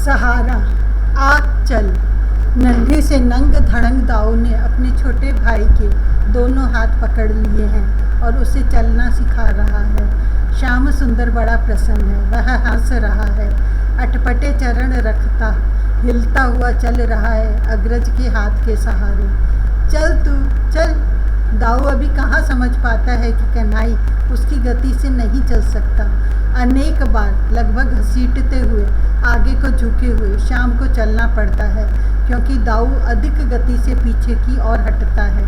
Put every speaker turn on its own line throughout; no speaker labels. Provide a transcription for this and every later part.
सहारा आग चल। नन्हे से नंग धड़ंग दाऊ ने अपने छोटे भाई के दोनों हाथ पकड़ लिए हैं और उसे चलना सिखा रहा है। श्याम सुंदर बड़ा प्रसन्न है, वह हंस रहा है, अटपटे चरण रखता हिलता हुआ चल रहा है अग्रज के हाथ के सहारे। चल तू चल। दाऊ अभी कहाँ समझ पाता है कि कन्हई उसकी गति से नहीं चल सकता। अनेक बार लगभग घसीटते हुए आगे को झुके हुए श्याम को चलना पड़ता है, क्योंकि दाऊ अधिक गति से पीछे की ओर हटता है।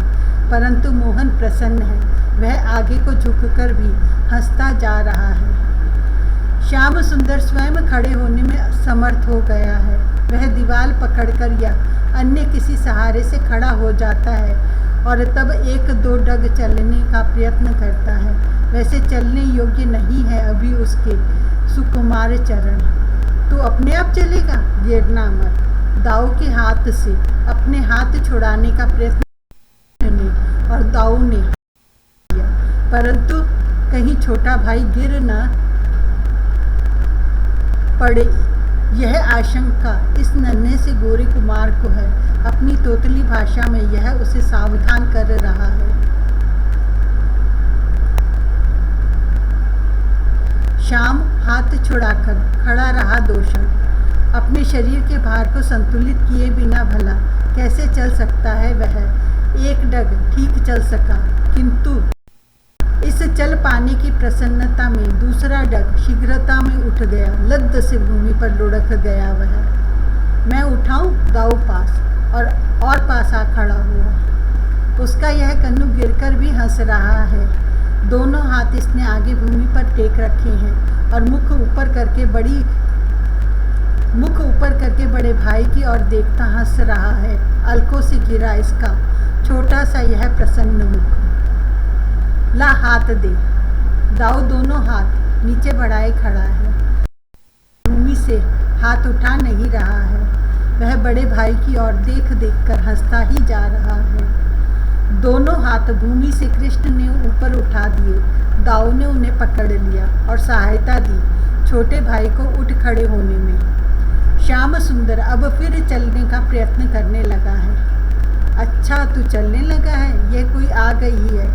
परंतु मोहन प्रसन्न है, वह आगे को झुककर भी हंसता जा रहा है। श्याम सुंदर स्वयं खड़े होने में समर्थ हो गया है। वह दीवार पकड़कर या अन्य किसी सहारे से खड़ा हो जाता है और तब एक दो डग चलने का प्रयत्न करता है। वैसे चलने योग्य नहीं है अभी उसके सुकुमार चरण। तू अपने आप चलेगा, गिरना मत। दाऊ के हाथ से अपने हाथ छुड़ाने का प्रयत्न और दाऊ ने किया, परंतु कहीं छोटा भाई गिर न पड़े, यह आशंका इस नन्हे से गोरे कुमार को है। अपनी तोतली भाषा में यह उसे सावधान कर रहा है। श्याम हाथ छुड़ाकर खड़ा रहा 2 क्षण। अपने शरीर के भार को संतुलित किए बिना भला कैसे चल सकता है वह। एक डग ठीक चल सका, किंतु इस चल पाने की प्रसन्नता में दूसरा डग शीघ्रता में उठ गया। लद्द से भूमि पर लुढ़क गया वह। मैं उठाऊं? दाऊ पास और पास आ खड़ा हुआ। उसका यह कन्नू गिरकर भी हंस रहा है। दोनों हाथ इसने आगे भूमि पर टेक रखे हैं और मुख ऊपर करके बड़े भाई की ओर देखता हंस रहा है। अलकों से घिरा इसका छोटा सा यह प्रसन्न मुख। ला हाथ दे। दाऊ दोनों हाथ नीचे बढ़ाए खड़ा है, भूमि से हाथ उठा नहीं रहा है। वह बड़े भाई की ओर देख देख कर हंसता ही जा रहा है। दोनों हाथ भूमि से कृष्ण ने ऊपर उठा दिए। दाऊ ने उन्हें पकड़ लिया और सहायता दी छोटे भाई को उठ खड़े होने में। श्याम सुंदर अब फिर चलने का प्रयत्न करने लगा है। अच्छा, तू चलने लगा है? यह कोई आ गई है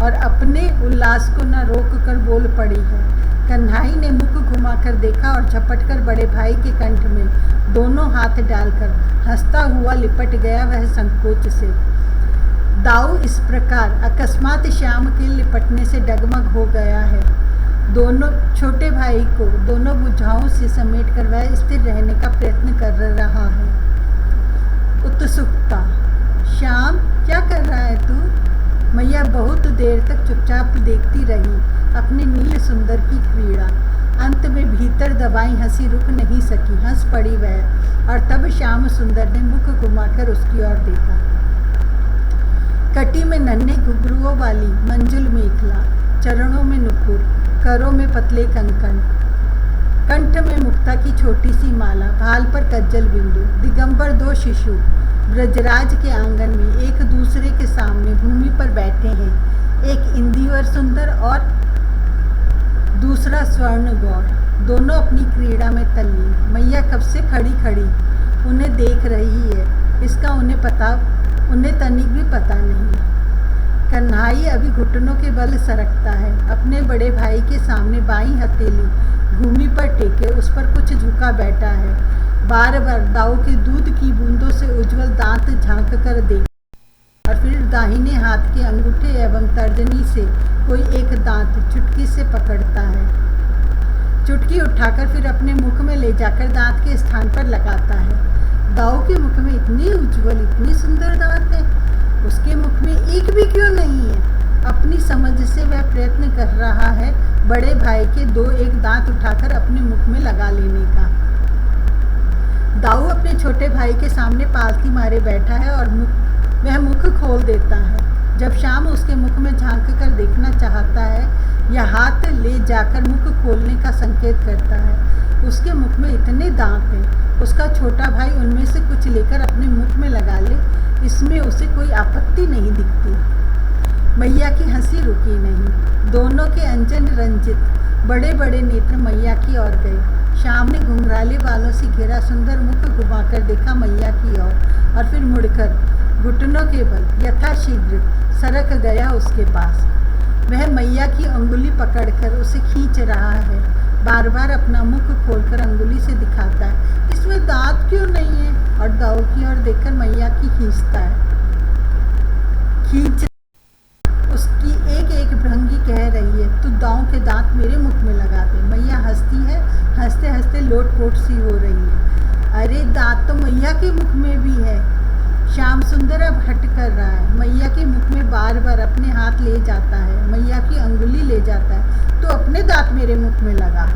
और अपने उल्लास को न रोक कर बोल पड़ी है। कन्हई ने मुख घुमाकर देखा और झपटकर बड़े भाई के कंठ में दोनों हाथ डालकर हंसता हुआ लिपट गया वह संकोच से। दाऊ इस प्रकार अकस्मात श्याम के लिपटने से डगमग हो गया है। दोनों छोटे भाई को दोनों भुजाओं से समेटकर वह स्थिर रहने का प्रयत्न कर रहा है। उत्सुकता। श्याम, क्या कर रहा है तू? मैया बहुत देर तक चुपचाप देखती रही अपने नील सुंदर की क्रीड़ा। अंत में भीतर दबाई हंसी रुक नहीं सकी, हंस पड़ी वह। और तब श्याम सुंदर ने मुख घुमाकर उसकी ओर देखा। कटी में नन्हे घुघरुओं वाली मंजुल मेखला, चरणों में नुपुर, करों में पतले कंकण, कंठ में मुक्ता की छोटी सी माला, भाल पर कज्जल बिंदु, दिगंबर 2 शिशु ब्रजराज के आंगन में एक दूसरे के सामने भूमि पर बैठे हैं। एक इंदिवर सुंदर और दूसरा स्वर्ण गौर, दोनों अपनी क्रीड़ा में तल्लीन। मैया कब से खड़ी खड़ी उन्हें देख रही है, इसका उन्हें तनिक भी पता नहीं। कन्हई अभी घुटनों के बल सरकता है। अपने बड़े भाई के सामने बाईं हथेली भूमि पर टेके उस पर कुछ झुका बैठा है। बार बार दाऊ के दूध की बूंदों से उज्जवल दांत झांक कर देख और फिर दाहिने हाथ के अंगूठे एवं तर्जनी से कोई एक दांत चुटकी से पकड़ता है। चुटकी उठाकर फिर अपने मुख में ले जाकर दांत के स्थान पर लगाता है। दाऊ के मुख में इतनी उज्जवल, इतनी सुंदर दांत है, उसके मुख में एक भी क्यों नहीं है? अपनी समझ से वह प्रयत्न कर रहा है बड़े भाई के 2-1 दांत उठाकर अपने मुख में लगा लेने का। दाऊ अपने छोटे भाई के सामने पालती मारे बैठा है और वह मुख खोल देता है। जब श्याम उसके मुख में झांक कर देखना चाहता है या हाथ ले जाकर मुख खोलने का संकेत करता है, उसके मुख में इतने दांत हैं, उसका छोटा भाई उनमें से कुछ लेकर अपने मुख में लगा ले, इसमें उसे कोई आपत्ति नहीं दिखती। मैया की हंसी रुकी नहीं। दोनों के अंजन रंजित बड़े बड़े नेत्र मैया की ओर गए। श्याम ने घुंघराले बालों से घिरा सुंदर मुख घुमाकर देखा मैया की ओर और फिर मुड़कर घुटनों के बल यथाशीघ्र सरक गया उसके पास। वह मैया की अंगुली पकड़कर उसे खींच रहा है, बार बार अपना मुख खोलकर अंगुली से दिखाता है, इसमें दांत क्यों नहीं है, और दाऊ की ओर देखकर मैया की खींचता है। खींच उसकी एक एक भृंगी कह रही है, तू दाऊ के दांत मेरे मुख में लगा दे। मैया हंसती है, हंसते हंसते लोटपोट सी हो रही है। अरे दांत तो मैया के मुख में भी है। श्याम सुंदर अब हट कर रहा है, मैया के मुख में बार बार अपने हाथ ले जाता है, मैया की अंगुली ले जाता है, तो अपने दांत मेरे मुख में लगा।